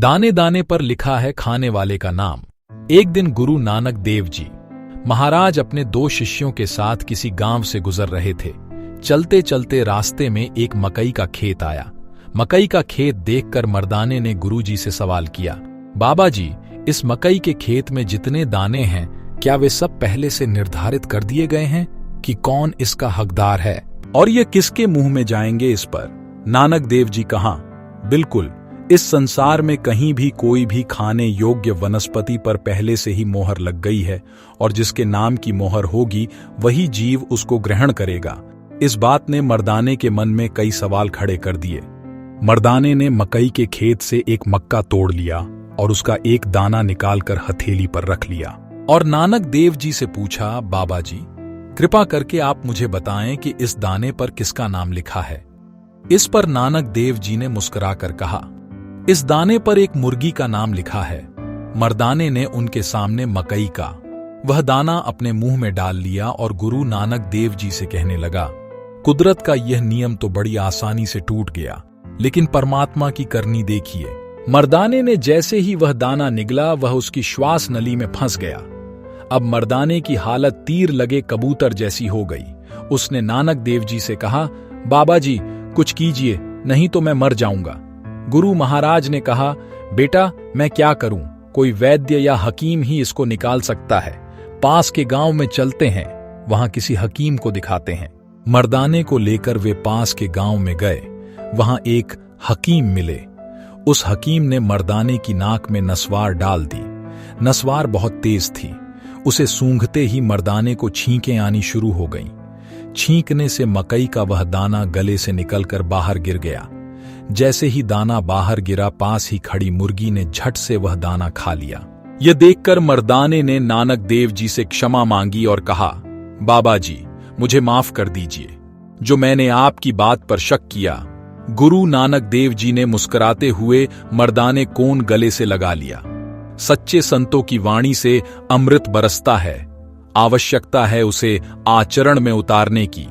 दाने दाने पर लिखा है खाने वाले का नाम। एक दिन गुरु नानक देव जी महाराज अपने 2 शिष्यों के साथ किसी गांव से गुजर रहे थे। चलते चलते रास्ते में एक मकई का खेत आया। मकई का खेत देखकर मर्दाने ने गुरुजी से सवाल किया, बाबा जी, इस मकई के खेत में जितने दाने हैं, क्या वे सब पहले से निर्धारित कर दिए गए हैं कि कौन इसका हकदार है और ये किसके मुंह में जाएंगे? इस पर नानक देव जी कहा, बिल्कुल, इस संसार में कहीं भी कोई भी खाने योग्य वनस्पति पर पहले से ही मोहर लग गई है और जिसके नाम की मोहर होगी वही जीव उसको ग्रहण करेगा। इस बात ने मर्दाने के मन में कई सवाल खड़े कर दिए। मर्दाने ने मकई के खेत से एक मक्का तोड़ लिया और उसका एक दाना निकालकर हथेली पर रख लिया और नानक देव जी से पूछा, बाबा जी, कृपा करके आप मुझे बताएं कि इस दाने पर किसका नाम लिखा है। इस पर नानक देव जी ने मुस्कुराकर कहा, इस दाने पर एक मुर्गी का नाम लिखा है। मर्दाने ने उनके सामने मकई का वह दाना अपने मुंह में डाल लिया और गुरु नानक देव जी से कहने लगा, कुदरत का यह नियम तो बड़ी आसानी से टूट गया, लेकिन परमात्मा की करनी देखिए। मर्दाने ने जैसे ही वह दाना निगला वह उसकी श्वास नली में फंस गया। अब मर्दाने की हालत तीर लगे कबूतर जैसी हो गई। उसने नानक देव जी से कहा, बाबा जी, कुछ कीजिए, नहीं तो मैं मर जाऊंगा। गुरु महाराज ने कहा, बेटा, मैं क्या करूं, कोई वैद्य या हकीम ही इसको निकाल सकता है। पास के गांव में चलते हैं, वहां किसी हकीम को दिखाते हैं। मर्दाने को लेकर वे पास के गांव में गए। वहां एक हकीम मिले। उस हकीम ने मर्दाने की नाक में नसवार डाल दी। नसवार बहुत तेज थी। उसे सूंघते ही मर्दाने को छींकें आनी शुरू हो गईं। छींकने से मकई का वह दाना गले से निकलकर बाहर गिर गया। जैसे ही दाना बाहर गिरा, पास ही खड़ी मुर्गी ने झट से वह दाना खा लिया। यह देखकर मर्दाने ने नानक देव जी से क्षमा मांगी और कहा, बाबा जी, मुझे माफ कर दीजिए, जो मैंने आपकी बात पर शक किया। गुरु नानक देव जी ने मुस्कुराते हुए मर्दाने कोन गले से लगा लिया। सच्चे संतों की वाणी से अमृत बरसता है, आवश्यकता है उसे आचरण में उतारने की।